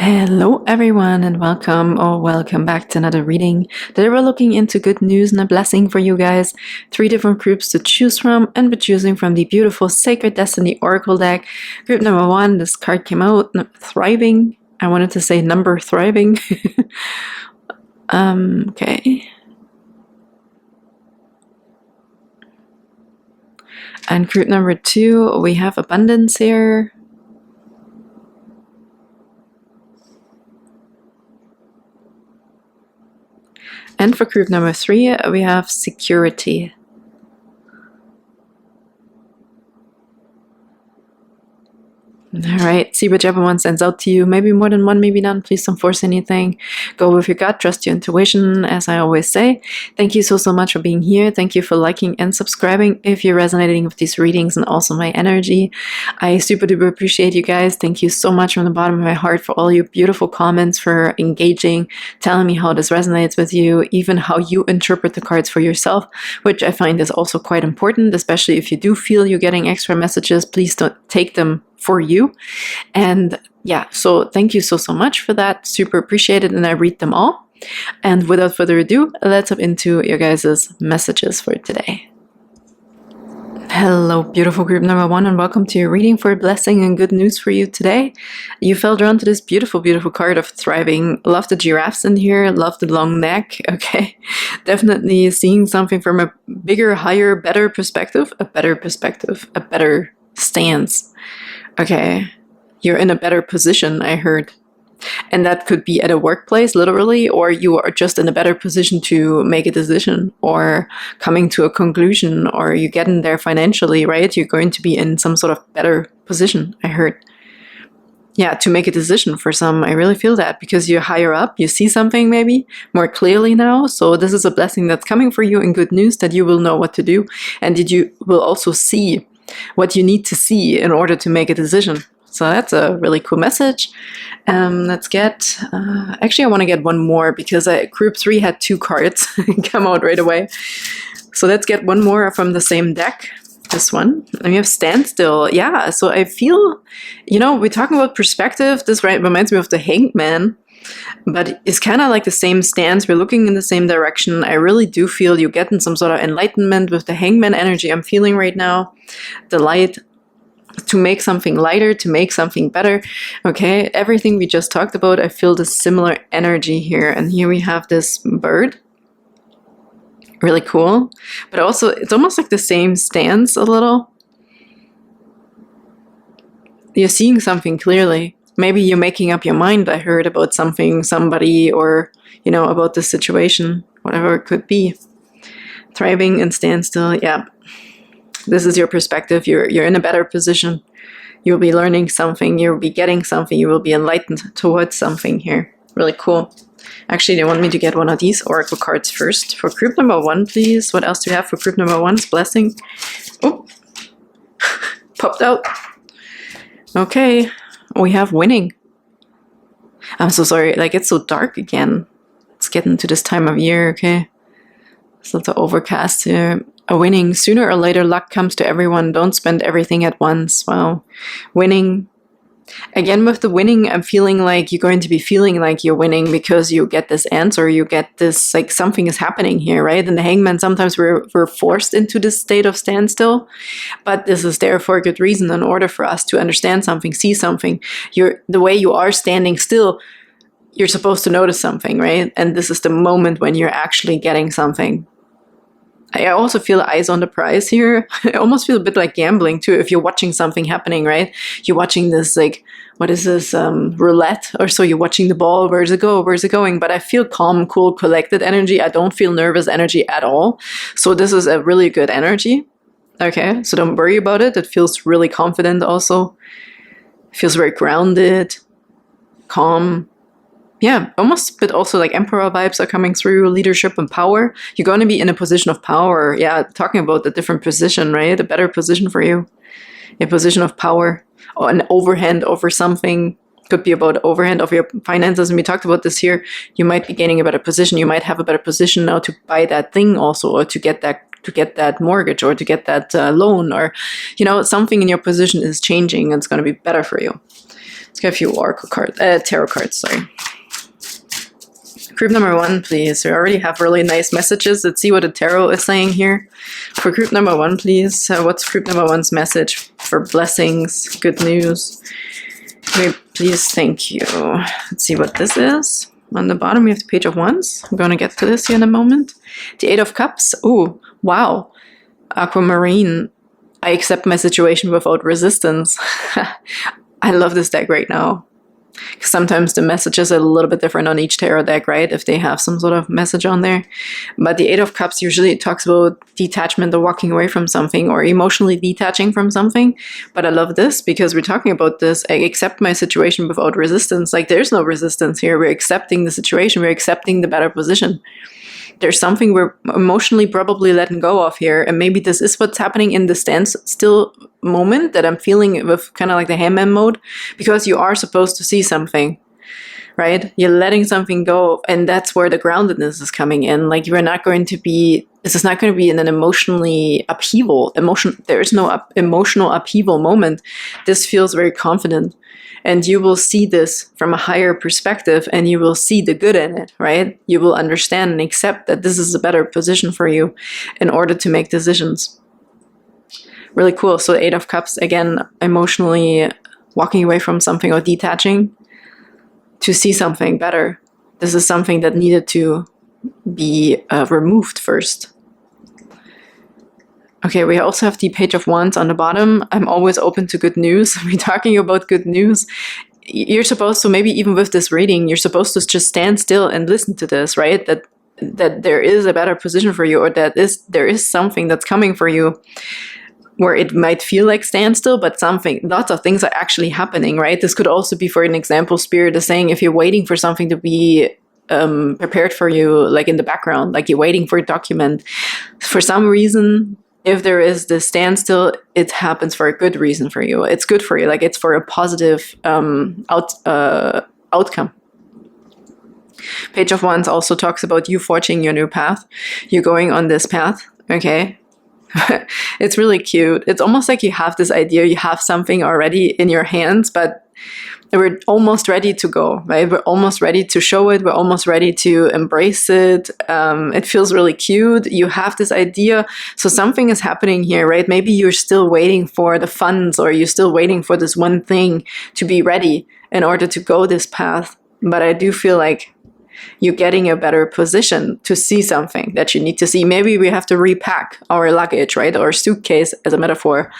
Hello, everyone, and welcome or welcome back to another reading. Today, we're looking into good news and a blessing for you guys. 3 different groups to choose from, and we're choosing from the beautiful Sacred Destiny Oracle deck. Group number 1, this card came out, Thriving. I wanted to say number thriving. Okay. And group number 2, we have Abundance here. And for group number 3, we have Security. Alright, see whichever one stands out to you. Maybe more than one, maybe none. Please don't force anything. Go with your gut, trust your intuition, as I always say. Thank you so much for being here. Thank you for liking and subscribing if you're resonating with these readings and also my energy. I super duper appreciate you guys. Thank you so much from the bottom of my heart for all your beautiful comments, for engaging, telling me how this resonates with you, even how you interpret the cards for yourself, which I find is also quite important, especially if you do feel you're getting extra messages. Please don't take them for you. And yeah, so thank you so much for that. Super appreciate it, and I read them all. And without further ado, let's hop into your guys' messages for today. Hello, beautiful group number 1, and welcome to your reading for a blessing and good news for you today. You fell drawn to this beautiful card of Thriving. Love the giraffes in here, love the long neck, okay? Definitely seeing something from a bigger, higher, better perspective, a better stance. Okay, you're in a better position, I heard. And that could be at a workplace, literally, or you are just in a better position to make a decision or coming to a conclusion, or you're getting there financially, right? You're going to be in some sort of better position, I heard. Yeah, to make a decision for some. I really feel that because you're higher up, you see something maybe more clearly now. So this is a blessing that's coming for you, and good news that you will know what to do, and that you will also see what you need to see in order to make a decision. So that's a really cool message. Let's get, actually I want to get one more because group 3 had 2 cards come out right away. So let's get one more from the same deck. This one, and we have Standstill. Yeah, so I feel, we're talking about perspective. This reminds me of the Hanged Man. But it's kind of like the same stance. We're looking in the same direction. I really do feel you're getting some sort of enlightenment with the Hangman energy I'm feeling right now. The light to make something lighter, to make something better. Okay, everything we just talked about, I feel the similar energy here. And here we have this bird. Really cool. But also, it's almost like the same stance a little. You're seeing something clearly. Maybe you're making up your mind, I heard, about something, somebody, or, about the situation, whatever it could be. Thriving and Standstill, yeah. This is your perspective. You're in a better position. You'll be learning something. You'll be getting something. You will be enlightened towards something here. Really cool. Actually, they want me to get one of these oracle cards first. For group number 1, please. What else do we have for group number 1's blessing? Oh, popped out. Okay. We have Winning. I'm so sorry, it's so dark again. It's getting to this time of year, okay? It's a little overcast here. A winning. Sooner or later, luck comes to everyone. Don't spend everything at once. Wow. Winning. Again, with the winning, I'm feeling like you're going to be feeling like you're winning because you get this answer, you get this, something is happening here, right? And the Hangman, sometimes we're forced into this state of standstill, but this is there for a good reason. In order for us to understand something, see something, the way you are standing still, you're supposed to notice something, right? And this is the moment when you're actually getting something. I also feel eyes on the prize here. I almost feel a bit like gambling too. If you're watching something happening, right? You're watching this, what is this, roulette? Or so you're watching the ball. Where's it go? Where's it going? But I feel calm, cool, collected energy. I don't feel nervous energy at all. So this is a really good energy. Okay, so don't worry about it. It feels really confident also. It feels very grounded, calm. Yeah, almost, but also Emperor vibes are coming through, leadership and power. You're going to be in a position of power. Yeah, talking about a different position, right? A better position for you. A position of power or an overhand over something. Could be about overhand of your finances. And we talked about this here. You might be gaining a better position. You might have a better position now to buy that thing also, or to get that mortgage, or to get that loan, or, something in your position is changing and it's going to be better for you. Let's get a few oracle cards, tarot cards, sorry. Group number 1, please. We already have really nice messages. Let's see what the tarot is saying here. For group number 1, please. What's group number 1's message for blessings, good news? Please, thank you. Let's see what this is. On the bottom, we have the Page of Wands. I'm going to get to this here in a moment. The Eight of Cups. Oh, wow. Aquamarine. I accept my situation without resistance. I love this deck right now. Because sometimes the messages are a little bit different on each tarot deck, right? If they have some sort of message on there. But the Eight of Cups usually talks about detachment or walking away from something or emotionally detaching from something. But I love this because we're talking about this. I accept my situation without resistance. Like there's no resistance here. We're accepting the situation. We're accepting the better position. There's something we're emotionally probably letting go of here. And maybe this is what's happening in the standstill moment that I'm feeling with kind of like the hangman mode. Because you are supposed to see something, right? You're letting something go. And that's where the groundedness is coming in. Like you're not going to be, this is not going to be in an emotionally upheaval. There is no emotional upheaval moment. This feels very confident. And you will see this from a higher perspective and you will see the good in it, right? You will understand and accept that this is a better position for you in order to make decisions. Really cool. So the Eight of Cups, again, emotionally walking away from something or detaching to see something better. This is something that needed to be removed first. Okay, we also have the Page of Wands on the bottom. I'm always open to good news. We're talking about good news. You're supposed to, maybe even with this reading, you're supposed to just stand still and listen to this, right? That there is a better position for you, or that there is something that's coming for you where it might feel like standstill, but lots of things are actually happening, right? This could also be, for an example, Spirit is saying if you're waiting for something to be prepared for you, like in the background, like you're waiting for a document. For some reason, if there is this standstill, it happens for a good reason for you. It's good for you, like it's for a positive outcome. Page of Wands also talks about you forging your new path. You're going on this path, okay? It's really cute. It's almost like you have this idea, you have something already in your hands, but we're almost ready to go, right? We're almost ready to show it. We're almost ready to embrace it. It feels really cute. You have this idea. So something is happening here, right? Maybe you're still waiting for the funds, or you're still waiting for this one thing to be ready in order to go this path. But I do feel like you're getting a better position to see something that you need to see. Maybe we have to repack our luggage, right? Or suitcase as a metaphor.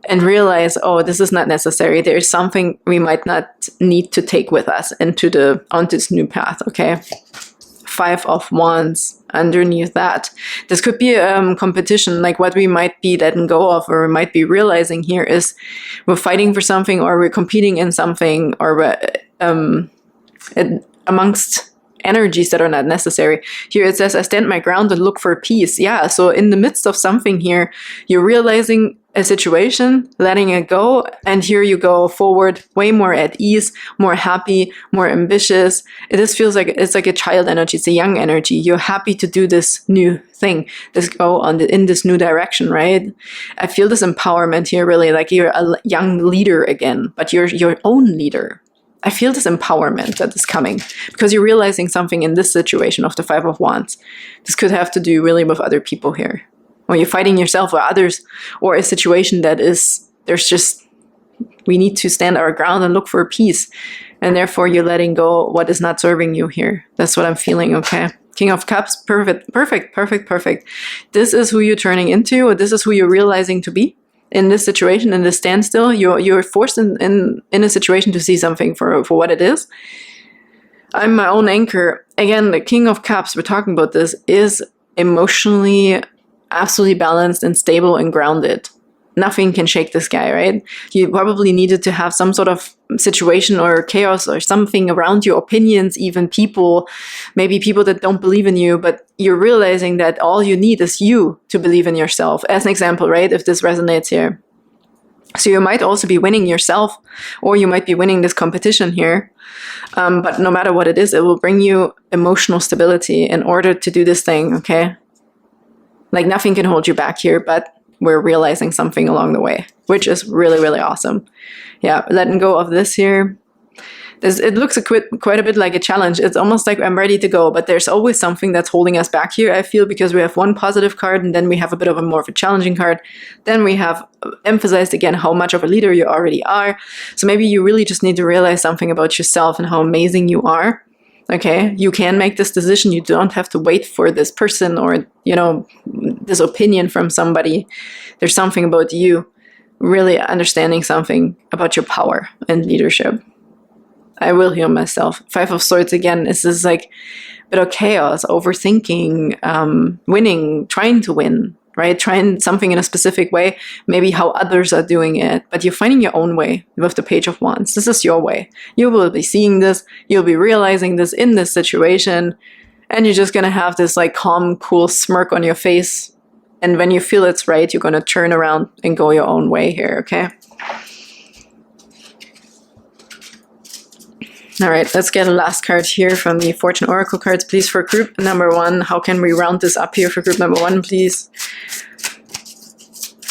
And realize, oh, this is not necessary. There's something we might not need to take with us on this new path, okay? Five of Wands underneath that. This could be a competition, like what we might be letting go of, or we might be realizing here is we're fighting for something, or we're competing in something, or we're amongst energies that are not necessary. Here it says, I stand my ground and look for peace. Yeah, so in the midst of something here, you're realizing a situation, letting it go, and here you go forward, way more at ease, more happy, more ambitious. This feels like it's like a child energy. It's a young energy. You're happy to do this new thing, in this new direction, right? I feel this empowerment here, really, like you're a young leader again, but you're your own leader. I feel this empowerment that is coming because you're realizing something in this situation of the Five of Wands. This could have to do really with other people here. Or you're fighting yourself or others, or a situation that is, we need to stand our ground and look for peace. And therefore you're letting go what is not serving you here. That's what I'm feeling, okay? King of Cups, perfect. This is who you're turning into, or this is who you're realizing to be. In this situation, in this standstill, you're forced in a situation to see something for what it is. I'm my own anchor. Again, the King of Cups, we're talking about this, is emotionally absolutely balanced and stable and grounded. Nothing can shake this guy, right? You probably needed to have some sort of situation or chaos or something around you, opinions, even people, maybe people that don't believe in you, but you're realizing that all you need is you to believe in yourself. As an example, right? If this resonates here. So you might also be winning yourself, or you might be winning this competition here. But no matter what it is, it will bring you emotional stability in order to do this thing, okay? Like nothing can hold you back here, but we're realizing something along the way, which is really, really awesome. Yeah, letting go of this here. It looks quite a bit like a challenge. It's almost like I'm ready to go, but there's always something that's holding us back here, I feel, because we have one positive card and then we have a bit of a more of a challenging card. Then we have emphasized again how much of a leader you already are. So maybe you really just need to realize something about yourself and how amazing you are. Okay, you can make this decision. You don't have to wait for this person or, this opinion from somebody. There's something about you really understanding something about your power and leadership. I will heal myself. 5 of Swords again is this like a bit of chaos, overthinking, winning, trying to win, right? Trying something in a specific way, maybe how others are doing it, but you're finding your own way with the Page of Wands. This is your way. You will be seeing this, you'll be realizing this in this situation, and you're just gonna have this like calm, cool smirk on your face. And when you feel it's right, you're gonna turn around and go your own way here, okay? All right, let's get a last card here from the Fortune Oracle cards, please, for group number 1. How can we round this up here for group number 1, please?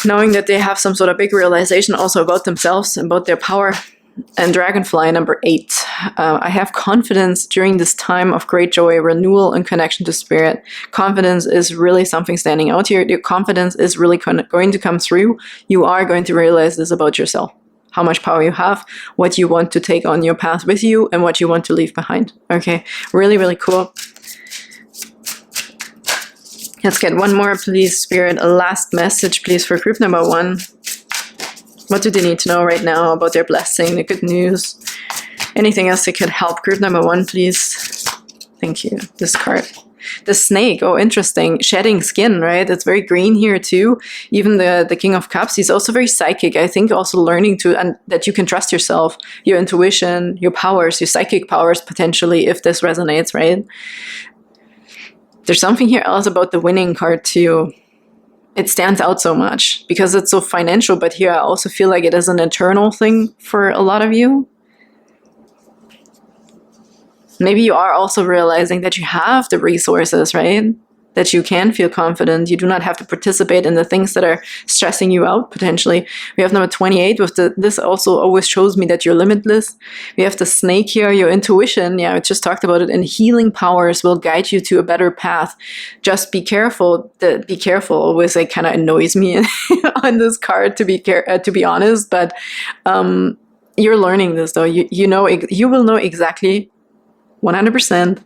Knowing that they have some sort of big realization also about themselves, about their power. And Dragonfly number 8. I have confidence during this time of great joy, renewal, and connection to spirit. Confidence is really something standing out here. Your confidence is really going to come through. You are going to realize this about yourself. How much power you have, what you want to take on your path with you, and what you want to leave behind. Okay, really, really cool. Let's get one more, please, Spirit. A last message, please, for group number 1. What do they need to know right now about their blessing, the good news? Anything else that could help group number 1, please? Thank you. This card. The snake, oh, interesting. Shedding skin, right? It's very green here too. Even the King of Cups, he's also very psychic. I think also learning that you can trust yourself, your intuition, your powers, your psychic powers potentially, if this resonates, right? There's something here else about the winning card too. It stands out so much because it's so financial, but here I also feel like it is an eternal thing for a lot of you. Maybe you are also realizing that you have the resources, right? That you can feel confident. You do not have to participate in the things that are stressing you out, potentially. We have number 28 with this also always shows me that you're limitless. We have the snake here, your intuition. Yeah, I just talked about it. And healing powers will guide you to a better path. Just be careful. Be careful always like kind of annoys me on this card, to be honest. But you're learning this though. You will know exactly 100%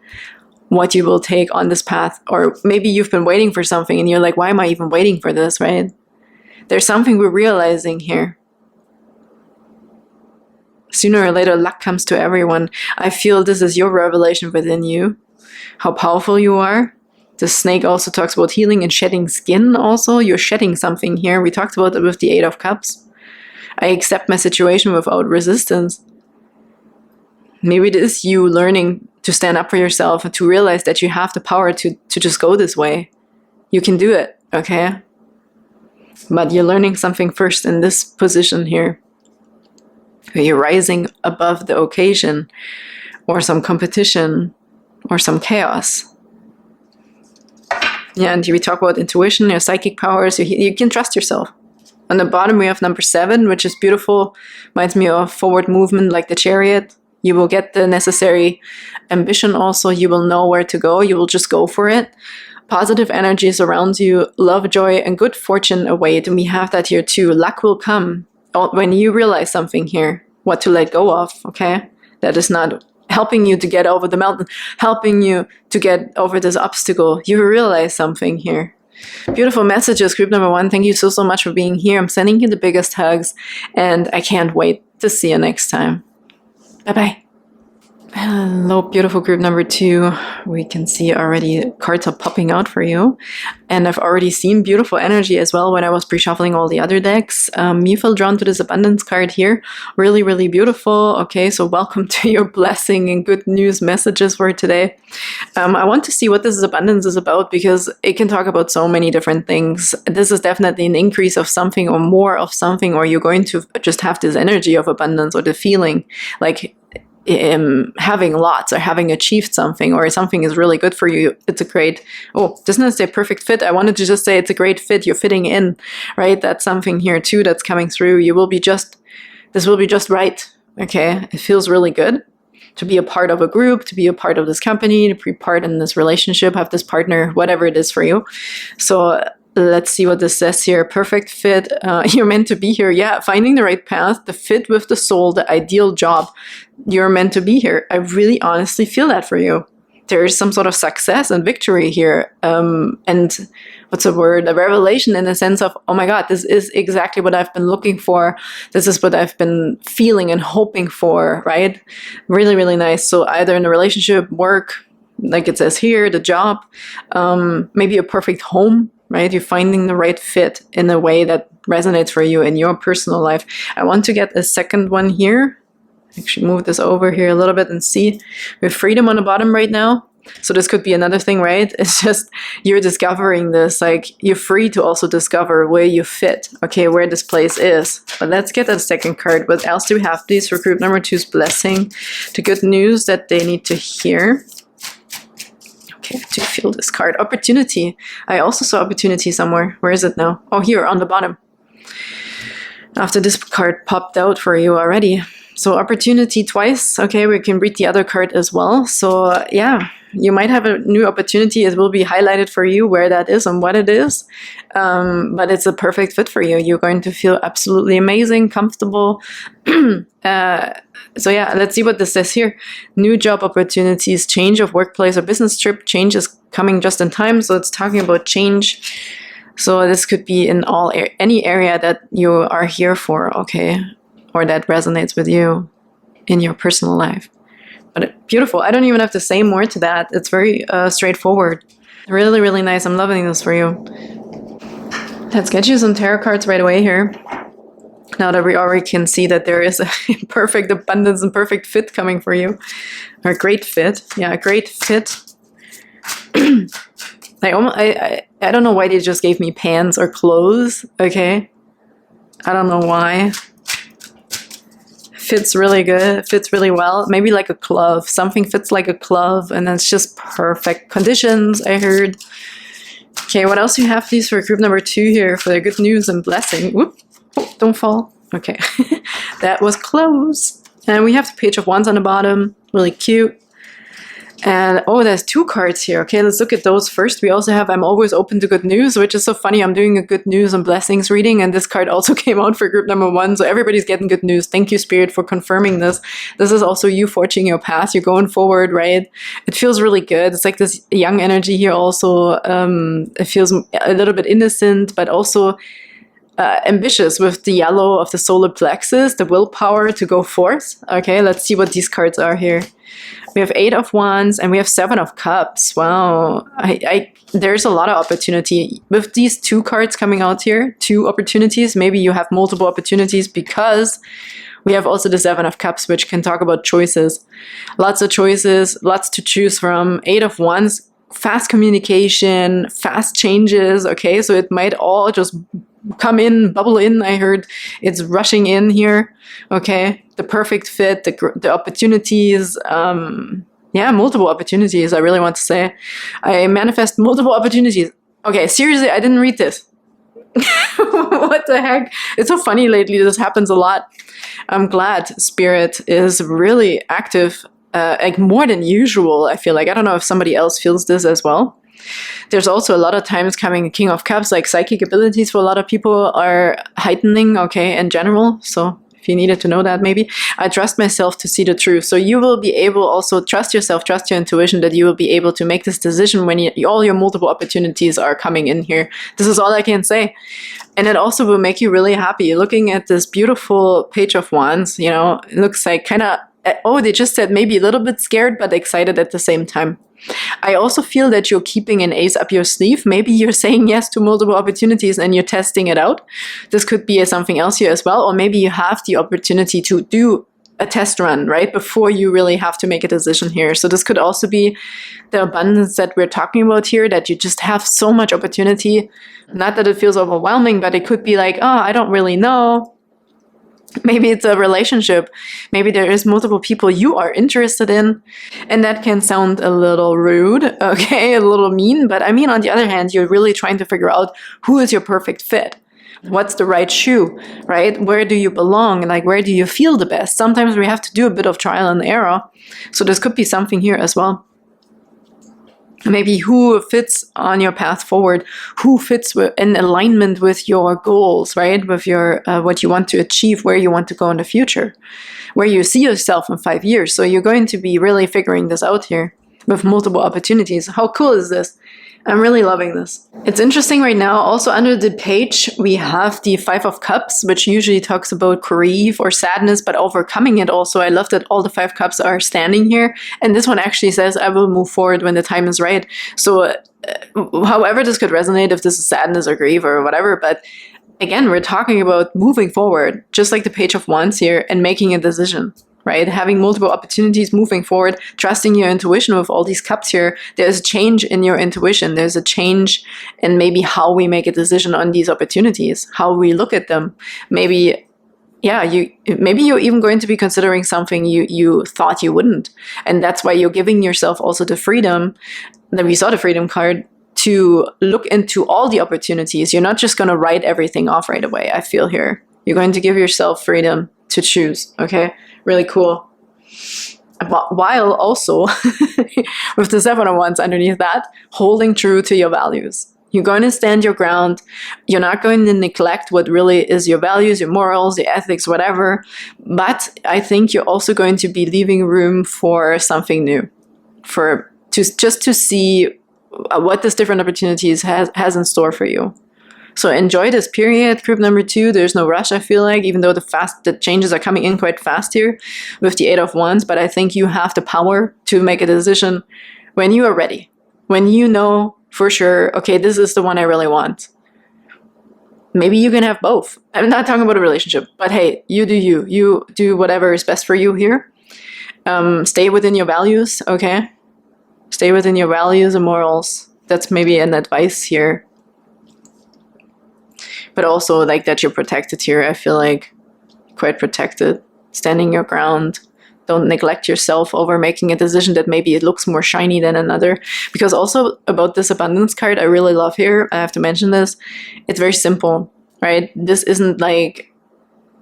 what you will take on this path. Or maybe you've been waiting for something and you're like, why am I even waiting for this, right? There's something we're realizing here. Sooner or later, luck comes to everyone. I feel this is your revelation within you, how powerful you are. The snake also talks about healing and shedding skin also. You're shedding something here. We talked about it with the 8 of Cups. I accept my situation without resistance. Maybe it is you learning to stand up for yourself and to realize that you have the power to just go this way. You can do it, okay? But you're learning something first in this position here. You're rising above the occasion or some competition or some chaos. Yeah, and we talk about intuition, your psychic powers. You can trust yourself. On the bottom, we have number 7, which is beautiful. Reminds me of forward movement like the Chariot. You will get the necessary ambition also. You will know where to go. You will just go for it. Positive energies around you, love, joy, and good fortune await. And we have that here too. Luck will come when you realize something here, what to let go of, okay? That is not helping you to get over the mountain, helping you to get over this obstacle. You realize something here. Beautiful messages, group number 1. Thank you so much for being here. I'm sending you the biggest hugs, and I can't wait to see you next time. Bye-bye. Hello, beautiful group number 2. We can see already cards are popping out for you. And I've already seen beautiful energy as well when I was pre-shuffling all the other decks. You feel drawn to this abundance card here. Really, really beautiful. Okay, so welcome to your blessing and good news messages for today. I want to see what this abundance is about because it can talk about so many different things. This is definitely an increase of something or more of something, or you're going to just have this energy of abundance or the feeling like having lots or having achieved something or something is really good for you. It's a great, doesn't it say perfect fit? I wanted to just say it's a great fit. You're fitting in, right? That's something here too that's coming through. This will be just right Okay, it feels really good to be a part of a group, to be a part of this company, to be part in this relationship, have this partner, whatever it is for you. So let's see what this says here. Perfect fit. You're meant to be here. Yeah, finding the right path, the fit with the soul, the ideal job. You're meant to be here. I really honestly feel that for you. There is some sort of success and victory here. And what's the word? A revelation in the sense of, oh my God, this is exactly what I've been looking for. This is what I've been feeling and hoping for, right? Really, really nice. So either in a relationship, work, like it says here, the job, maybe a perfect home, right? You're finding the right fit in a way that resonates for you in your personal life. I want to get a second one here. Actually move this over here a little bit and see. We have freedom on the bottom right now. So this could be another thing, right? It's just you're discovering this. Like you're free to also discover where you fit, okay, where this place is. But let's get that second card. What else do we have? Please, for group number 2's blessing, the good news that they need to hear. Okay, I do feel this card. Opportunity. I also saw opportunity somewhere. Where is it now? Oh, here on the bottom. After this card popped out for you already. So opportunity twice. Okay, we can read the other card as well. So yeah, you might have a new opportunity. It will be highlighted for you where that is and what it is. But it's a perfect fit for you. You're going to feel absolutely amazing, comfortable. So yeah, let's see what this says here. New job opportunities, change of workplace or business trip. Change is coming just in time. So it's talking about change. So this could be in any area that you are here for, okay? Or that resonates with you in your personal life. But beautiful. I don't even have to say more to that. It's very straightforward. Really, really nice. I'm loving this for you. Let's get you some tarot cards right away here. Now that we already can see that there is a perfect abundance and perfect fit coming for you. Or great fit. Yeah, great fit. I don't know why they just gave me pants or clothes. Okay. I don't know why. Fits really good, fits really well. Maybe like a glove. Something fits like a glove and it's just perfect conditions, I heard. Okay, what else do you have, please, for group number 2 here for the good news and blessing? Whoop, oh, don't fall. Okay, that was close. And we have the Page of Wands on the bottom, really cute. And oh, there's 2 cards here. Okay, let's look at those first. We also have I'm always open to good news, which is so funny. I'm doing a good news and blessings reading, and this card also came out for group number 1. So everybody's getting good news. Thank you, Spirit, for confirming this. This is also you forging your path. You're going forward, right? It feels really good. It's like this young energy here also. It feels a little bit innocent, but also ambitious with the yellow of the solar plexus, the willpower to go forth. Okay, let's see what these cards are here. We have 8 of Wands and we have 7 of Cups. Wow, there's a lot of opportunity with these 2 cards coming out here. 2 opportunities. Maybe you have multiple opportunities because we have also the 7 of Cups, which can talk about choices. Lots of choices, lots to choose from. 8 of Wands, fast communication, fast changes. Okay, so it might all just come in, bubble in. I heard it's rushing in here. Okay, the perfect fit, the opportunities. Yeah, multiple opportunities. I really want to say, I manifest multiple opportunities. Okay, seriously, I didn't read this. What the heck? It's so funny lately. This happens a lot. I'm glad Spirit is really active, like more than usual. I feel like, I don't know if somebody else feels this as well. There's also a lot of times coming King of Cups, like psychic abilities for a lot of people are heightening, okay, in general. So if you needed to know that, maybe. I trust myself to see the truth. So you will be able also trust yourself, trust your intuition, that you will be able to make this decision when all your multiple opportunities are coming in here. This is all I can say. And it also will make you really happy. Looking at this beautiful Page of Wands, you know, it looks like kind of, oh, they just said maybe a little bit scared, but excited at the same time. I also feel that you're keeping an ace up your sleeve. Maybe you're saying yes to multiple opportunities and you're testing it out. This could be something else here as well. Or maybe you have the opportunity to do a test run, right? Before you really have to make a decision here. So this could also be the abundance that we're talking about here, that you just have so much opportunity. Not that it feels overwhelming, but it could be like, oh, I don't really know. Maybe it's a relationship. Maybe there is multiple people you are interested in. And that can sound a little rude, okay, a little mean. But I mean, on the other hand, you're really trying to figure out who is your perfect fit. What's the right shoe, right? Where do you belong? Like, where do you feel the best? Sometimes we have to do a bit of trial and error. So this could be something here as well. Maybe who fits on your path forward, who fits in alignment with your goals, right? With your what you want to achieve, where you want to go in the future, where you see yourself in 5 years. So you're going to be really figuring this out here with multiple opportunities. How cool is this? I'm really loving this. It's interesting right now. Also under the page, we have the 5 of Cups, which usually talks about grief or sadness, but overcoming it also. I love that all the 5 cups are standing here. And this one actually says, I will move forward when the time is right. So however this could resonate, if this is sadness or grief or whatever, but again, we're talking about moving forward, just like the Page of Wands here, and making a decision. Right? Having multiple opportunities, moving forward, trusting your intuition with all these cups here. There's a change in your intuition. There's a change in maybe how we make a decision on these opportunities, how we look at them. Maybe, yeah, maybe you're even going to be considering something you thought you wouldn't. And that's why you're giving yourself also the freedom, that we saw the freedom card, to look into all the opportunities. You're not just going to write everything off right away, I feel here. You're going to give yourself freedom to choose, okay? Really cool. While also, with the 7 of Wands underneath that, holding true to your values. You're going to stand your ground. You're not going to neglect what really is your values, your morals, your ethics, whatever. But I think you're also going to be leaving room for something new, just to see what this different opportunities has in store for you. So enjoy this period, group number 2. There's no rush, I feel like, even though the changes are coming in quite fast here with the 8 of Wands. But I think you have the power to make a decision when you are ready. When you know for sure, okay, this is the one I really want. Maybe you can have both. I'm not talking about a relationship, but hey, you do you. You do whatever is best for you here. Stay within your values, okay? Stay within your values and morals. That's maybe an advice here. But also like that you're protected here. I feel like quite protected, standing your ground. Don't neglect yourself over making a decision that maybe it looks more shiny than another. Because also about this abundance card, I really love here, I have to mention this, it's very simple, right? This isn't like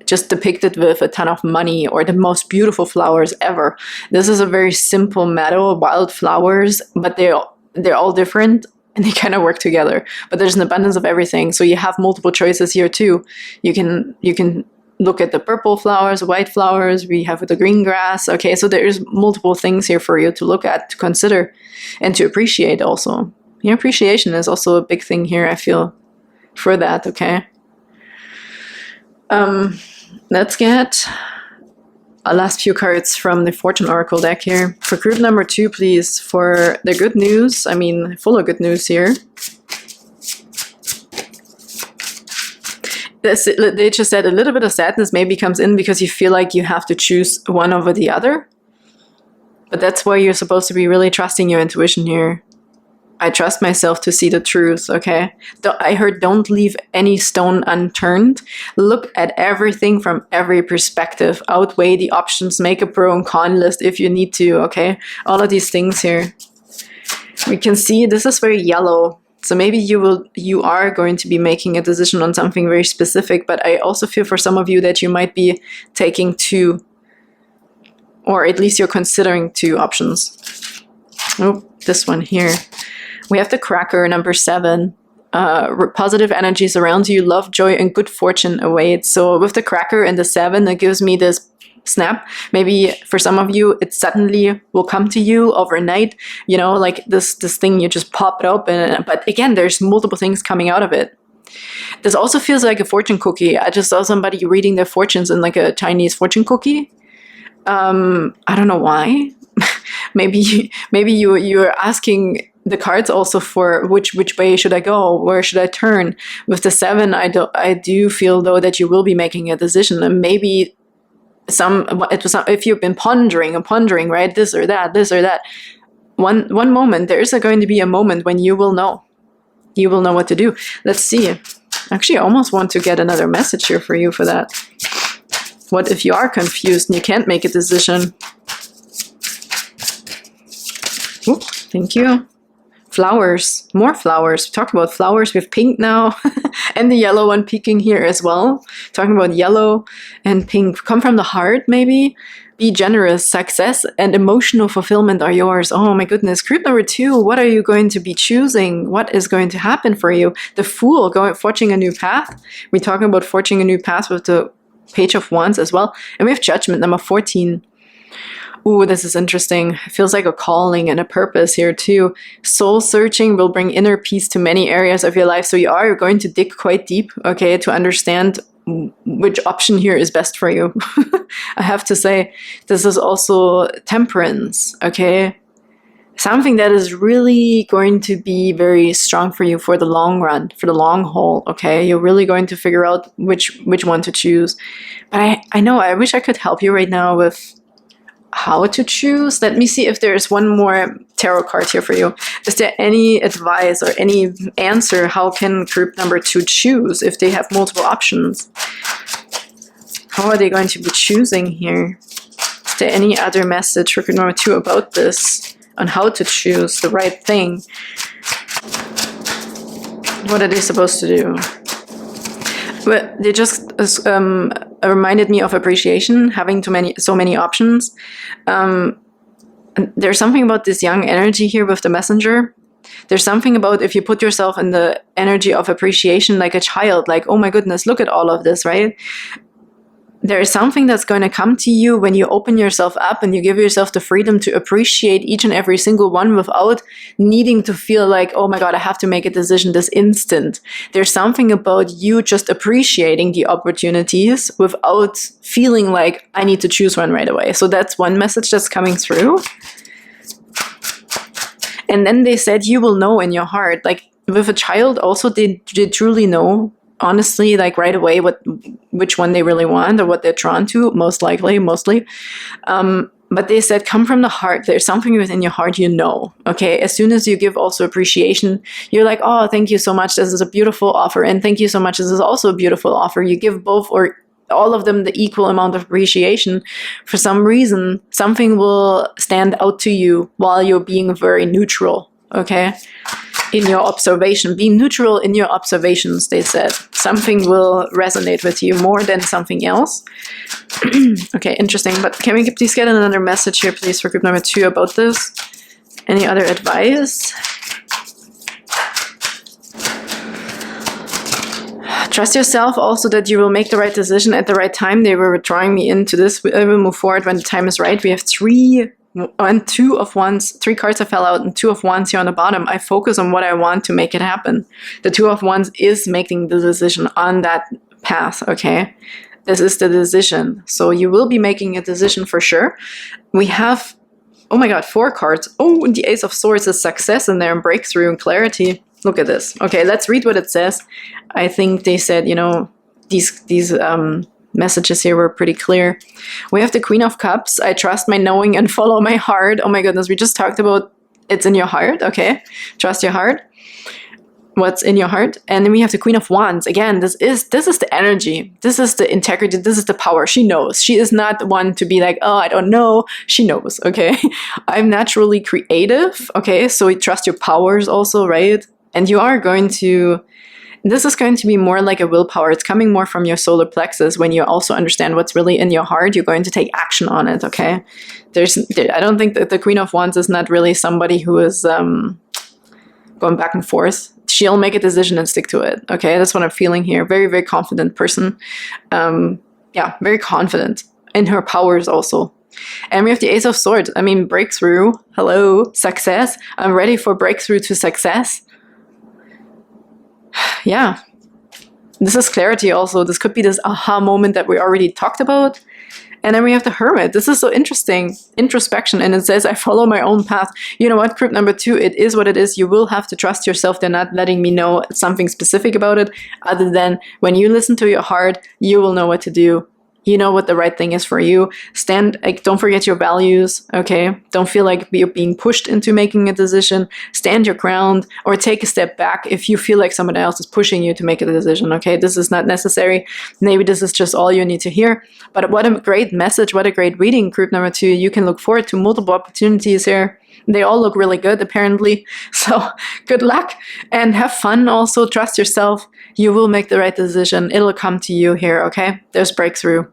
just depicted with a ton of money or the most beautiful flowers ever. This is a very simple meadow, wild flowers, but they're all different. And they kind of work together, but there's an abundance of everything. So you have multiple choices here too. You can look at the purple flowers, white flowers. We have the green grass. Okay, so there's multiple things here for you to look at, to consider, and to appreciate also. Your appreciation is also a big thing here, I feel, for that. Okay. Let's get a last few cards from the Fortune Oracle deck here. For group number 2, please, for the good news. I mean, full of good news here. They just said a little bit of sadness maybe comes in because you feel like you have to choose one over the other. But that's why you're supposed to be really trusting your intuition here. I trust myself to see the truth, okay? I heard don't leave any stone unturned. Look at everything from every perspective. Outweigh the options. Make a pro and con list if you need to, okay? All of these things here. We can see this is very yellow. So maybe you are going to be making a decision on something very specific, but I also feel for some of you that you might be taking 2, or at least you're considering 2 options. Oh, this one here. We have the Cracker, number 7. Positive energies around you, love, joy, and good fortune await. So with the Cracker and the 7, it gives me this snap. Maybe for some of you, it suddenly will come to you overnight. You know, like this thing, you just pop it open. But again, there's multiple things coming out of it. This also feels like a fortune cookie. I just saw somebody reading their fortunes in like a Chinese fortune cookie. I don't know why. maybe you're asking the cards also for which way should I go, where should I turn. With the 7, I do feel though that you will be making a decision, and maybe if you've been pondering, right, this or that, one moment there is going to be a moment when you will know what to do. Let's see. Actually, I almost want to get another message here for you for that. What if you are confused and you can't make a decision? Ooh, thank you. flowers, more flowers. We talked about flowers. We have pink now and the yellow one peeking here as well. Talking about yellow and pink. Come from the heart, maybe. Be generous. Success and emotional fulfillment are yours. Oh my goodness. Group number 2, what are you going to be choosing? What is going to happen for you? The Fool, forging a new path. We're talking about forging a new path with the Page of Wands as well. And we have Judgment, number 14. Ooh, this is interesting. It feels like a calling and a purpose here too. Soul searching will bring inner peace to many areas of your life. So you are going to dig quite deep, okay, to understand which option here is best for you. I have to say, this is also Temperance, okay? Something that is really going to be very strong for you for the long run, for the long haul, okay? You're really going to figure out which one to choose. But I know, I wish I could help you right now with how to choose. Let me see if there's one more tarot card here for you. Is there any advice or any answer? How can group number 2 choose if they have multiple options? How are they going to be choosing here? Is there any other message for group number 2 about this? On how to choose the right thing? What are they supposed to do? But they just reminded me of appreciation, having so many options. There's something about this young energy here with the Messenger. There's something about if you put yourself in the energy of appreciation like a child, like, oh my goodness, look at all of this, right? There is something that's going to come to you when you open yourself up and you give yourself the freedom to appreciate each and every single one without needing to feel like, oh my God, I have to make a decision this instant. There's something about you just appreciating the opportunities without feeling like I need to choose one right away. So that's one message that's coming through. And then they said you will know in your heart. Like with a child also, they truly know, honestly, like right away which one they really want or what they're drawn to, mostly. But they said, come from the heart. There's something within your heart, you know, okay? As soon as you give also appreciation, you're like, oh, thank you so much. This is a beautiful offer. And thank you so much. This is also a beautiful offer. You give both or all of them the equal amount of appreciation. For some reason, something will stand out to you while you're being very neutral, okay? In your observation, being neutral in your observations, they said. Something will resonate with you more than something else. Okay, interesting. But can we please get another message here, please, for group number 2 about this? Any other advice? Trust yourself also that you will make the right decision at the right time. They were drawing me into this. We will move forward when the time is right. We have 3 and 2 of Wands, 3 cards that fell out and 2 of Wands here on the bottom. I focus on what I want to make it happen. The 2 of Wands is making the decision on that path, okay? This is the decision. So you will be making a decision for sure. We have, oh my God, 4 cards. Oh, and the Ace of Swords is success in there and breakthrough and clarity. Look at this. Okay, let's read what it says. I think they said, you know, these messages here were pretty clear. We have the Queen of Cups. I trust my knowing and follow my heart. Oh my goodness, we just talked about it's in your heart, okay? Trust your heart. What's in your heart? And then we have the Queen of Wands. Again, this is the energy. This is the integrity. This is the power. She knows. She is not the one to be like, oh, I don't know. She knows, okay? I'm naturally creative, okay? So you trust your powers also, right? And you are going to... This is going to be more like a willpower. It's coming more from your solar plexus. When you also understand what's really in your heart, you're going to take action on it, okay? I don't think that the Queen of Wands is not really somebody who is going back and forth. She'll make a decision and stick to it, okay? That's what I'm feeling here. Very, very confident person. Yeah, very confident in her powers also. And we have the Ace of Swords. I mean, breakthrough. Hello, success. I'm ready for breakthrough to success. Yeah, this is clarity also. This could be this aha moment that we already talked about. And then we have the Hermit. This is so interesting. Introspection. And it says, I follow my own path. You know what, group number 2, it is what it is. You will have to trust yourself. They're not letting me know something specific about it, other than when you listen to your heart, you will know what to do. You know what the right thing is for you. Don't forget your values, okay? Don't feel like you're being pushed into making a decision. Stand your ground or take a step back if you feel like somebody else is pushing you to make a decision, okay? This is not necessary. Maybe this is just all you need to hear. But what a great message, what a great reading, group number 2. You can look forward to multiple opportunities here. They all look really good, apparently. So good luck and have fun. Also, trust yourself. You will make the right decision. It'll come to you here, okay? There's breakthrough.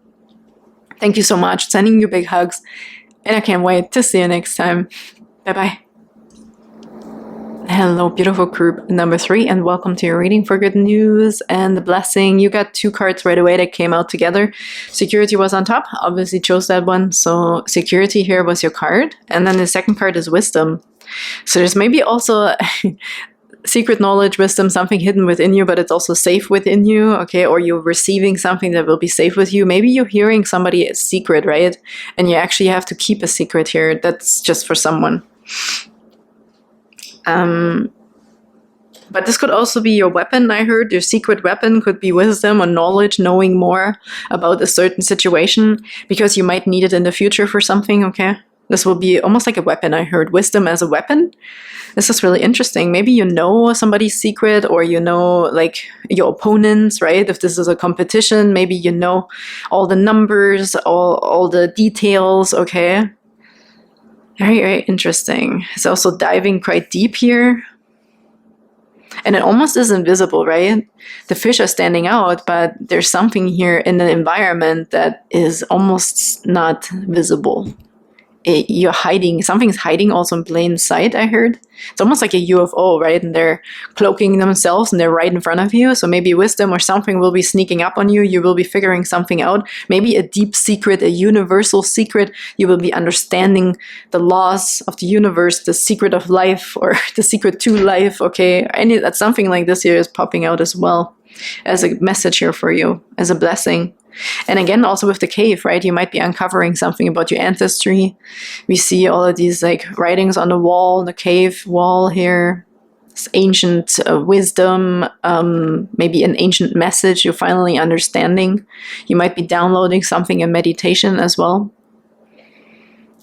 Thank you so much. Sending you big hugs. And I can't wait to see you next time. Bye-bye. Hello, beautiful group number 3, and welcome to your reading for good news and the blessing. You got 2 cards right away that came out together. Security was on top, obviously chose that one. So security here was your card. And then the second card is wisdom. So there's maybe also secret knowledge, wisdom, something hidden within you, but it's also safe within you, okay? Or you're receiving something that will be safe with you. Maybe you're hearing somebody's secret, right? And you actually have to keep a secret here. That's just for someone. But this could also be your weapon, I heard. Your secret weapon could be wisdom or knowledge, knowing more about a certain situation, because you might need it in the future for something, okay? This will be almost like a weapon, I heard. Wisdom as a weapon. This is really interesting. Maybe you know somebody's secret, or you know, like, your opponents, right? If this is a competition, maybe you know all the numbers, all the details, okay? Very, very interesting. It's also diving quite deep here. And it almost is invisible, right? The fish are standing out, but there's something here in the environment that is almost not visible. You're hiding, something's hiding also in plain sight, I heard. It's almost like a UFO, right? And they're cloaking themselves and they're right in front of you. So maybe wisdom or something will be sneaking up on you. You will be figuring something out. Maybe a deep secret, a universal secret. You will be understanding the laws of the universe, the secret of life, or the secret to life, okay? That's something like this here is popping out as well as a message here for you, as a blessing. And again, also with the cave, right? You might be uncovering something about your ancestry. We see all of these like writings on the wall, the cave wall here. This ancient wisdom, maybe an ancient message you're finally understanding. You might be downloading something in meditation as well.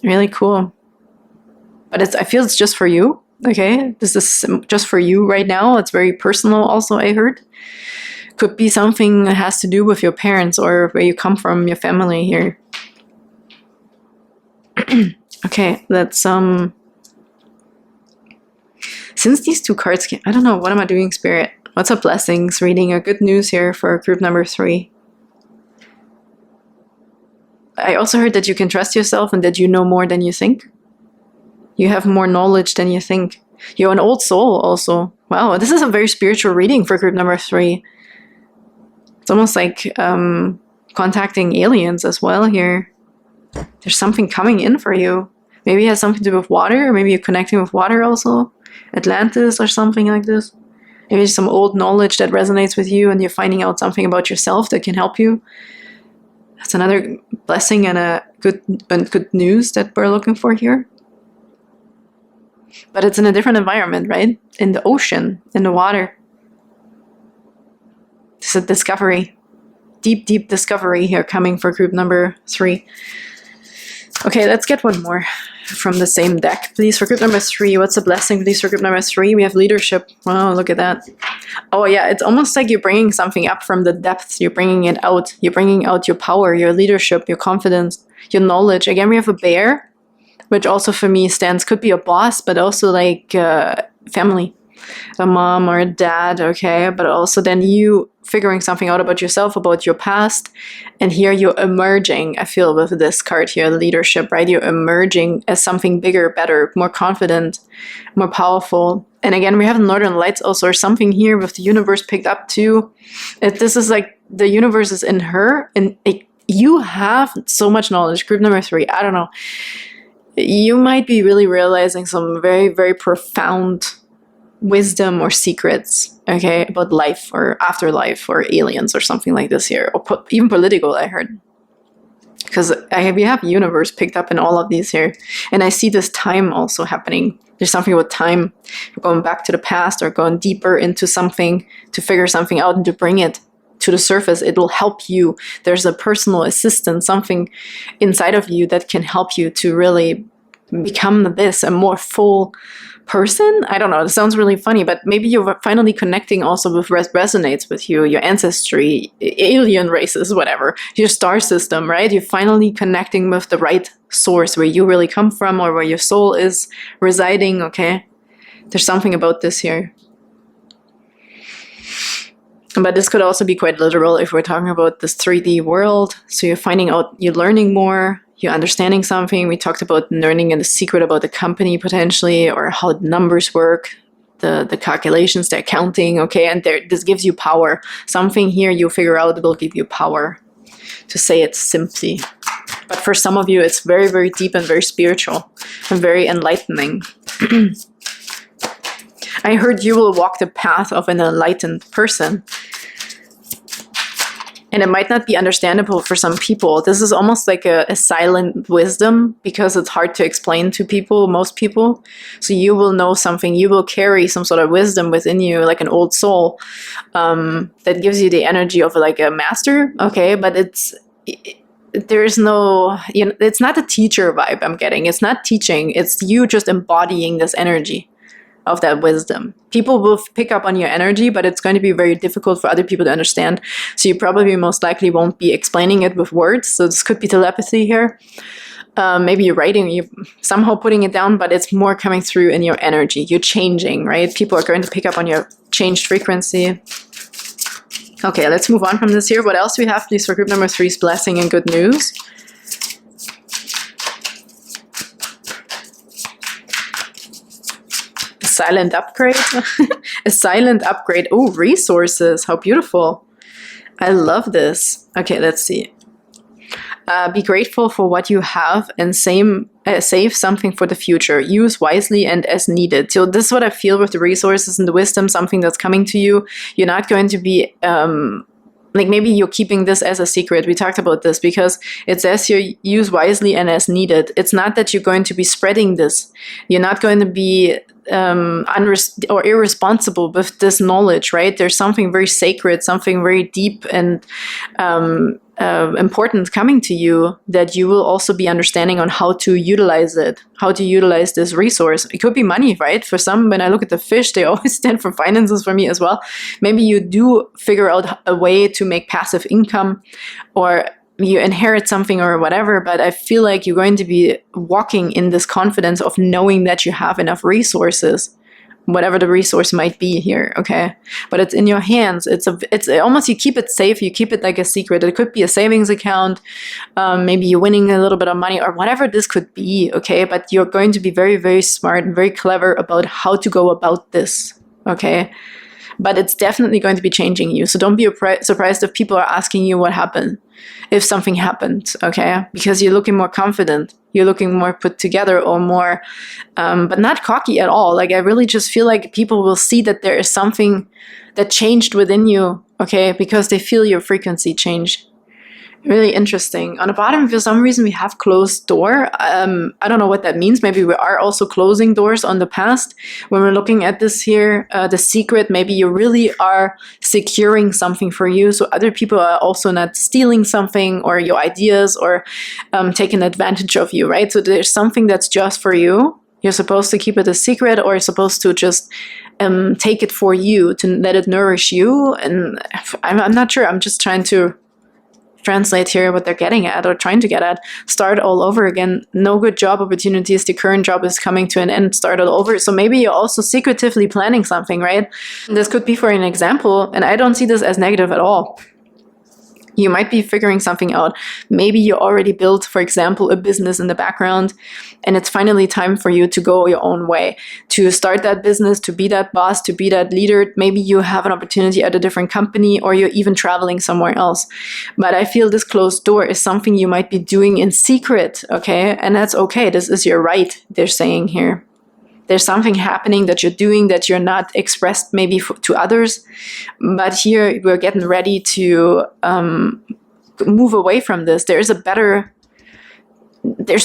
Really cool. But I feel it's just for you, okay? This is just for you right now. It's very personal also, I heard. Could be something that has to do with your parents or where you come from, your family here. Okay, let's since these 2 cards came, I don't know, what am I doing, Spirit? What's a blessings reading, a good news here for group number 3? I also heard that you can trust yourself and that you know more than you think. You have more knowledge than you think. You're an old soul also. Wow, this is a very spiritual reading for group number 3. It's almost like contacting aliens as well here. There's something coming in for you. Maybe it has something to do with water, or maybe you're connecting with water also. Atlantis or something like this. Maybe some old knowledge that resonates with you and you're finding out something about yourself that can help you. That's another blessing and a good news that we're looking for here. But it's in a different environment, right? In the ocean, in the water. It's a discovery. Deep, deep discovery here coming for group number 3. Okay, let's get one more from the same deck. Please, for group number 3, what's a blessing? Please, for group number 3, we have leadership. Wow, look at that. Oh yeah, it's almost like you're bringing something up from the depths. You're bringing it out. You're bringing out your power, your leadership, your confidence, your knowledge. Again, we have a bear, which also for me could be a boss, but also like family. A mom or a dad, okay? But also then you figuring something out about yourself, about your past. And here you're emerging, I feel, with this card here, leadership, right? You're emerging as something bigger, better, more confident, more powerful. And again, we have Northern Lights also, or something here with the universe picked up too. This is like the universe is in her, and you have so much knowledge. Group number 3, I don't know. You might be really realizing some very, very profound wisdom or secrets, okay, about life or afterlife or aliens or something like this here, or even political, I heard. Because we have universe picked up in all of these here. And I see this time also happening. There's something about time, going back to the past or going deeper into something to figure something out and to bring it to the surface. It will help you. There's a personal assistant, something inside of you that can help you to really become a more full person. I don't know, it sounds really funny, but maybe you're finally connecting also with resonates with you, your ancestry, alien races, whatever, your star system, right? You're finally connecting with the right source, where you really come from, or where your soul is residing, okay? There's something about this here. But this could also be quite literal if we're talking about this 3D world. So you're finding out, you're learning more, you're understanding something. We talked about learning the secret about the company potentially, or how numbers work, the calculations, the accounting, okay? And this gives you power. Something here you figure out will give you power, to say it simply. But for some of you, it's very, very deep and very spiritual and very enlightening. I heard you will walk the path of an enlightened person. And it might not be understandable for some people. This is almost like a silent wisdom, because it's hard to explain to people, most people. So you will know something, you will carry some sort of wisdom within you, like an old soul, that gives you the energy of like a master, okay? But there's no, it's not a teacher vibe I'm getting. It's not teaching, it's you just embodying this energy of that wisdom. People will pick up on your energy, but it's going to be very difficult for other people to understand. So you probably most likely won't be explaining it with words. So this could be telepathy here. Maybe you're writing, you're somehow putting it down, but it's more coming through in your energy. You're changing, right? People are going to pick up on your changed frequency. Okay, let's move on from this here. What else do we have, please, for group number 3's blessing and good news? Silent upgrade. A silent upgrade. Oh, resources. How beautiful. I love this. Okay, let's see. Be grateful for what you have and save something for the future. Use wisely and as needed. So this is what I feel with the resources and the wisdom, something that's coming to you. You're not going to be... like maybe you're keeping this as a secret. We talked about this because it says here, use wisely and as needed. It's not that you're going to be spreading this. You're not going to be or irresponsible with this knowledge, right? There's something very sacred, something very deep and important coming to you that you will also be understanding on how to utilize it, how to utilize this resource. It could be money, right? For some, when I look at the fish, they always stand for finances for me as well. Maybe you do figure out a way to make passive income, or you inherit something or whatever, but I feel like you're going to be walking in this confidence of knowing that you have enough resources, whatever the resource might be here, okay? But it's in your hands. It's almost, you keep it safe, you keep it like a secret. It could be a savings account, maybe you're winning a little bit of money or whatever this could be, okay? But you're going to be very, very smart and very clever about how to go about this, okay? But it's definitely going to be changing you. So don't be surprised if people are asking you what happened, if something happened, okay? Because you're looking more confident. You're looking more put together, or more, but not cocky at all. Like, I really just feel like people will see that there is something that changed within you, okay? Because they feel your frequency change. Really interesting. On the bottom, for some reason, we have closed door. I don't know what that means. Maybe we are also closing doors on the past. When we're looking at this here, the secret, maybe you really are securing something for you. So other people are also not stealing something or your ideas, or taking advantage of you, right? So there's something that's just for you. You're supposed to keep it a secret, or you're supposed to just take it for you, to let it nourish you. And I'm not sure. I'm just trying to translate here what they're getting at, or trying to get at. Start all over again. No good job opportunities. The current job is coming to an end. Start all over. So maybe you're also secretively planning something, right? This could be for an example, and I don't see this as negative at all. You might be figuring something out. Maybe you already built, for example, a business in the background, and it's finally time for you to go your own way, to start that business, to be that boss, to be that leader. Maybe you have an opportunity at a different company, or you're even traveling somewhere else. But I feel this closed door is something you might be doing in secret, okay? And that's okay. This is your right, they're saying here. There's something happening that you're doing that you're not expressed maybe to others. But here we're getting ready to move away from this. There's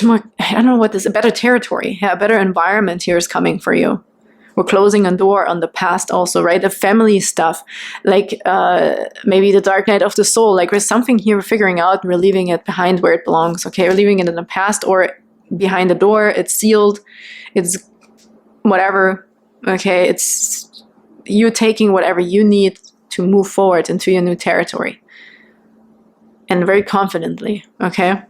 more, I don't know what this, a better territory, a better environment here is coming for you. We're closing a door on the past also, right? The family stuff, like maybe the dark night of the soul. Like, there's something here we're figuring out, and we're leaving it behind where it belongs, okay? We're leaving it in the past, or behind the door. It's sealed. It's whatever, okay? It's you taking whatever you need to move forward into your new territory. And very confidently, okay?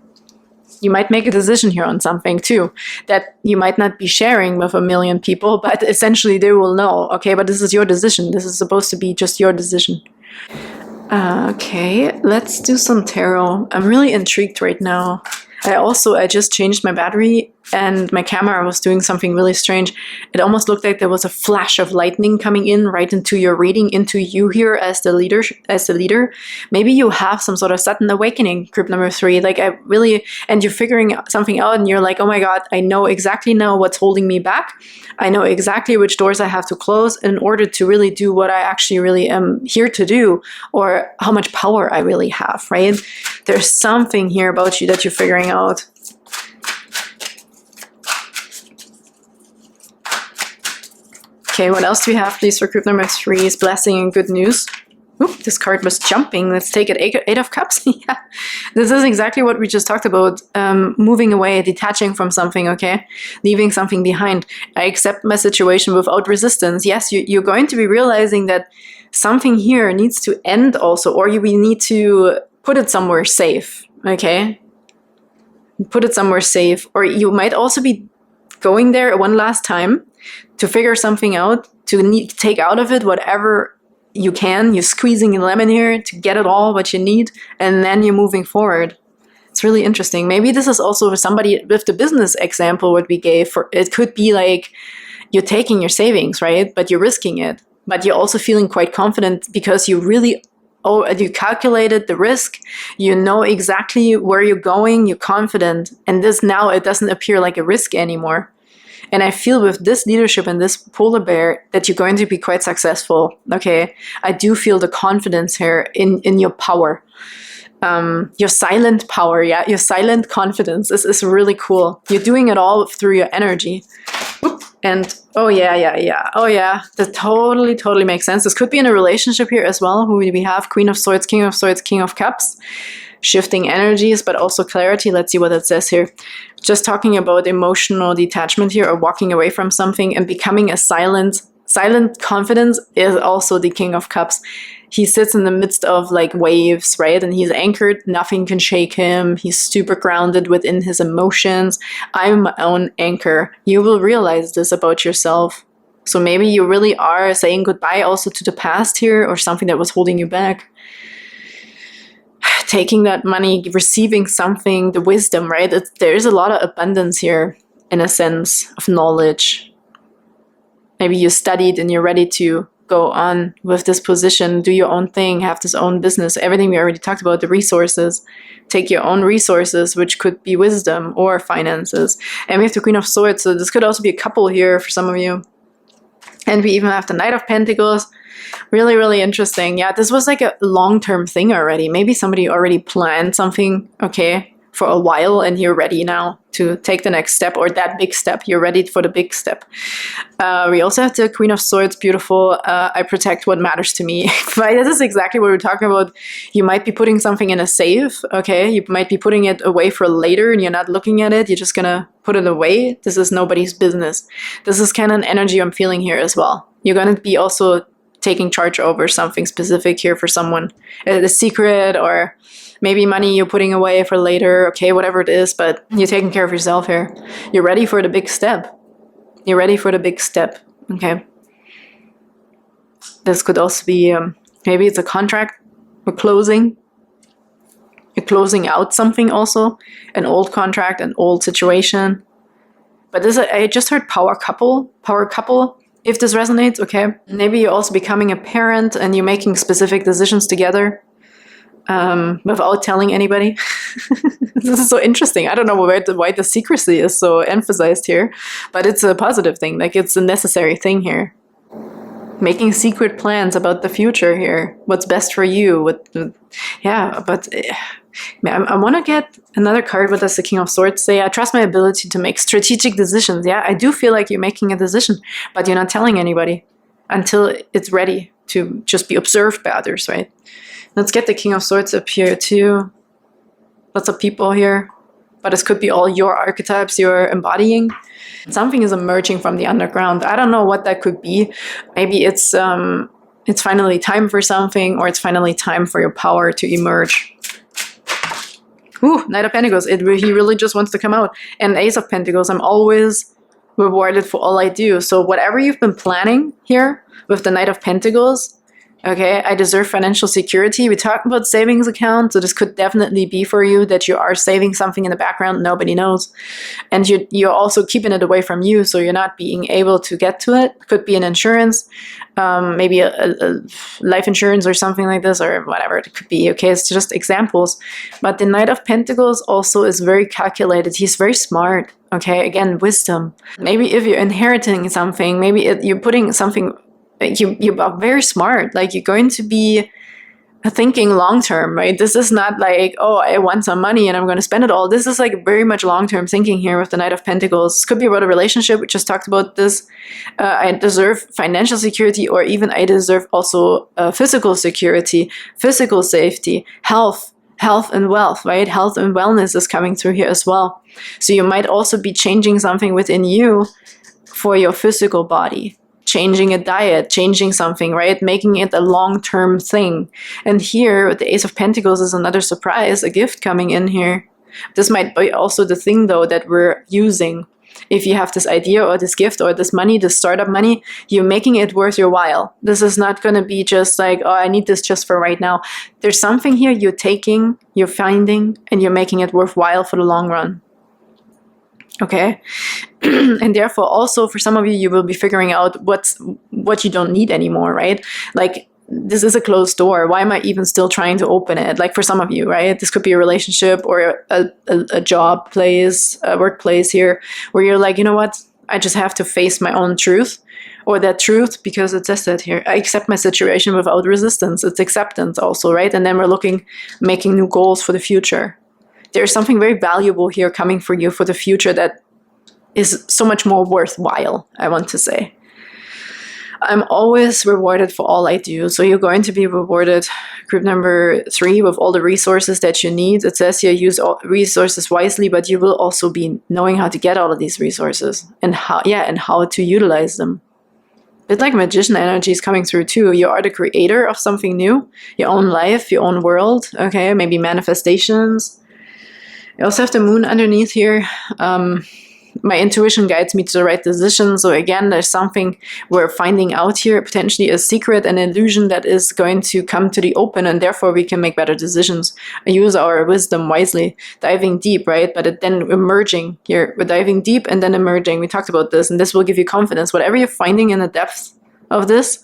You might make a decision here on something too that you might not be sharing with a million people, but essentially they will know, okay, but this is your decision. This is supposed to be just your decision. Okay, let's do some tarot. I'm really intrigued right now. I just changed my battery and my camera was doing something really strange. It almost looked like there was a flash of lightning coming in right into your reading, into you here as the leader. Maybe you have some sort of sudden awakening, group number 3. Like and you're figuring something out and you're like, oh my God, I know exactly now what's holding me back. I know exactly which doors I have to close in order to really do what I actually really am here to do, or how much power I really have, right? There's something here about you that you're figuring out. Okay, what else do we have, please, for group number 3 is blessing and good news. Oop, this card was jumping. Let's take it. Eight of Cups. Yeah, this is exactly what we just talked about. Moving away, detaching from something, okay? Leaving something behind. I accept my situation without resistance. Yes, you're going to be realizing that something here needs to end also, or we need to put it somewhere safe, okay? Put it somewhere safe. Or you might also be going there one last time to figure something out, to take out of it whatever you can. You're squeezing a lemon here to get it all what you need, and then you're moving forward. It's really interesting. Maybe this is also for somebody with the business example what we gave. It could be like you're taking your savings, right? But you're risking it. But you're also feeling quite confident because you calculated the risk. You know exactly where you're going. You're confident. And this now, it doesn't appear like a risk anymore. And I feel with this leadership and this polar bear that you're going to be quite successful. Okay, I do feel the confidence here in your power. Your silent power, yeah, your silent confidence. This is really cool. You're doing it all through your energy. Oop. And oh yeah, that totally makes sense. This could be in a relationship here as well. Who we have? Queen of Swords, King of Cups. Shifting energies, but also clarity. Let's see what it says here. Just talking about emotional detachment here, or walking away from something and becoming a silent confidence is also the King of Cups. He sits in the midst of like waves, right? And he's anchored. Nothing can shake him. He's super grounded within his emotions. I'm my own anchor. You will realize this about yourself. So maybe you really are saying goodbye also to the past here, or something that was holding you back. Taking that money, receiving something, the wisdom, right? There is a lot of abundance here in a sense of knowledge. Maybe you studied and you're ready to go on with this position, do your own thing, have this own business, everything we already talked about, the resources. Take your own resources, which could be wisdom or finances. And we have the Queen of Swords, so this could also be a couple here for some of you. And we even have the Knight of Pentacles. Really interesting. Yeah, this was like a long-term thing already. Maybe somebody already planned something, okay, for a while, and you're ready now to take the next step, or that big step. You're ready for the big step. We also have the Queen of Swords, beautiful. I protect what matters to me. Right? This is exactly what we're talking about. You might be putting something in a safe, okay? You might be putting it away for later and you're not looking at it. You're just gonna put it away. This is nobody's business. This is kind of an energy I'm feeling here as well. You're gonna be also taking charge over something specific here for someone. A secret, or maybe money you're putting away for later, okay, whatever it is, but you're taking care of yourself here. You're ready for the big step. You're ready for the big step, okay? This could also be, maybe it's a contract or closing. You're closing out something also, an old contract, an old situation. But this, I just heard power couple. If this resonates, okay. Maybe you're also becoming a parent and you're making specific decisions together without telling anybody. This is so interesting. I don't know why the secrecy is so emphasized here, but it's a positive thing. Like, it's a necessary thing here. Making secret plans about the future here. What's best for you. Yeah, but I want to get another card with us, the King of Swords. Say, I trust my ability to make strategic decisions. Yeah, I do feel like you're making a decision, but you're not telling anybody until it's ready to just be observed by others, right? Let's get the King of Swords up here too. Lots of people here, but this could be all your archetypes you're embodying. Something is emerging from the underground. I don't know what that could be. Maybe it's finally time for something, or it's finally time for your power to emerge. Ooh, Knight of Pentacles. He really just wants to come out. And Ace of Pentacles. I'm always rewarded for all I do. So whatever you've been planning here with the Knight of Pentacles, okay, I deserve financial security. We talked about savings accounts, so this could definitely be for you that you are saving something in the background nobody knows. And you're also keeping it away from you, so you're not being able to get to it. Could be an insurance, maybe a life insurance or something like this, or whatever it could be. Okay, it's just examples. But the Knight of Pentacles also is very calculated. He's very smart. Okay, again, wisdom. Maybe if you're inheriting something, maybe you're putting something, you are very smart. Like, you're going to be thinking long term, right? This is not like, oh, I want some money and I'm going to spend it all. This is like very much long term thinking here with the Knight of Pentacles. This could be about a relationship. We just talked about this. I deserve financial security, or even I deserve also physical security, physical safety, health and wealth, right? Health and wellness is coming through here as well. So you might also be changing something within you for your physical body, changing a diet, changing something, right? Making it a long-term thing. And here, the Ace of Pentacles is another surprise, a gift coming in here. This might be also the thing, though, that we're using. If you have this idea or this gift or this money, this startup money, you're making it worth your while. This is not going to be just like, oh, I need this just for right now. There's something here you're taking, you're finding, and you're making it worthwhile for the long run. Okay? And therefore, also, for some of you, you will be figuring out what you don't need anymore, right? Like, this is a closed door. Why am I even still trying to open it? Like, for some of you, right? This could be a relationship or a job place, a workplace here, where you're like, you know what? I just have to face my own truth, or that truth, because it says that here. I accept my situation without resistance. It's acceptance also, right? And then we're making new goals for the future. There's something very valuable here coming for you for the future that is so much more worthwhile, I want to say. I'm always rewarded for all I do. So you're going to be rewarded, group number 3, with all the resources that you need. It says here, use all resources wisely, but you will also be knowing how to get all of these resources and how to utilize them. A bit like magician energy is coming through too. You are the creator of something new, your own life, your own world. Okay, maybe manifestations. You also have the moon underneath here. My intuition guides me to the right decision. So again, there's something we're finding out here, potentially a secret, an illusion that is going to come to the open, and therefore we can make better decisions. Use our wisdom wisely, diving deep, right? But then emerging here. We're diving deep and then emerging. We talked about this, and this will give you confidence. Whatever you're finding in the depths of this,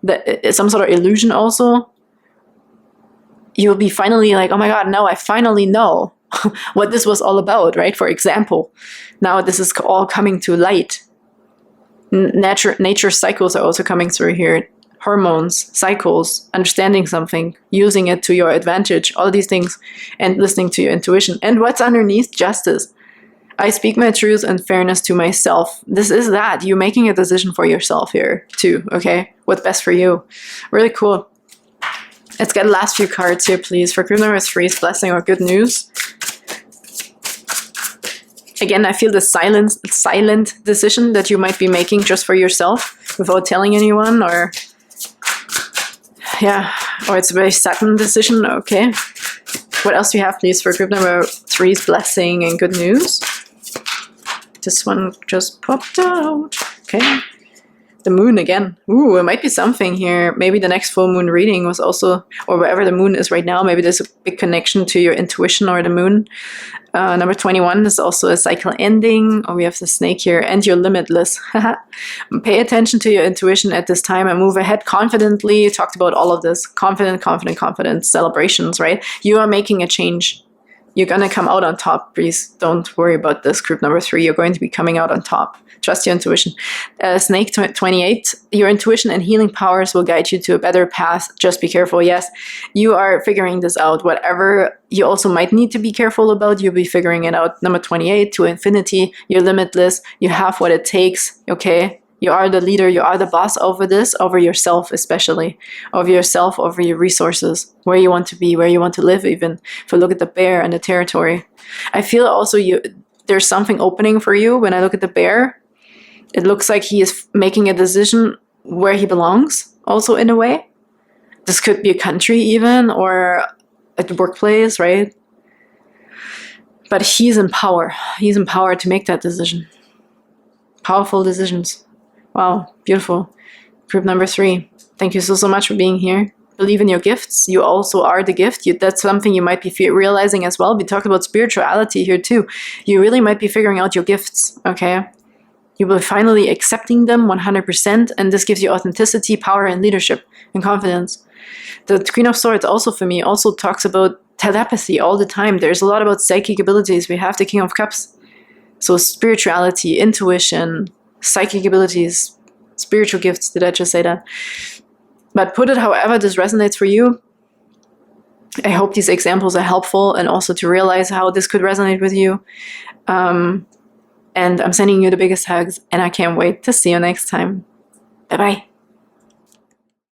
that is some sort of illusion also, you'll be finally like, oh my God, now I finally know what this was all about, right? For example, now this is all coming to light. Nature cycles are also coming through here. Hormones, cycles, understanding something, using it to your advantage, all these things, and listening to your intuition. And what's underneath? Justice. I speak my truth and fairness to myself. This is that. You're making a decision for yourself here too, okay? What's best for you. Really cool. Let's get the last few cards here, please. For group number 3, is blessing or good news. Again, I feel the silent decision that you might be making just for yourself without telling anyone, or it's a very sudden decision. Okay. What else do you have, please, for group number 3's blessing and good news? This one just popped out. Okay. The moon again. Ooh, it might be something here. Maybe the next full moon reading was also, or wherever the moon is right now, maybe there's a big connection to your intuition or the moon. Number 21 is also a cycle ending. Oh, we have the snake here. And you're limitless. Pay attention to your intuition at this time and move ahead confidently. Talked about all of this. Confident. Celebrations, right? You are making a change. You're going to come out on top. Please don't worry about this, group number 3. You're going to be coming out on top. Trust your intuition. Snake 28, your intuition and healing powers will guide you to a better path. Just be careful. Yes, you are figuring this out. Whatever you also might need to be careful about, you'll be figuring it out. Number 28, to infinity. You're limitless. You have what it takes. Okay. You are the leader. You are the boss over this, over yourself especially. Over yourself, over your resources. Where you want to be, where you want to live even. If we look at the bear and the territory. I feel also there's something opening for you when I look at the bear. It looks like he is making a decision where he belongs, also in a way. This could be a country even, or a workplace, right? But he's in power. He's empowered to make that decision. Powerful decisions. Wow, beautiful. Group number 3. Thank you so much for being here. Believe in your gifts. You also are the gift. That's something you might be realizing as well. We talked about spirituality here too. You really might be figuring out your gifts, okay? You will finally accepting them 100%, and this gives you authenticity, power, and leadership, and confidence. The Queen of Swords also for me also talks about telepathy all the time. There's a lot about psychic abilities. We have the King of Cups. So spirituality, intuition, psychic abilities, spiritual gifts. Did I just say that? But put it however this resonates for you. I hope these examples are helpful, and also to realize how this could resonate with you. And I'm sending you the biggest hugs, and I can't wait to see you next time. Bye-bye.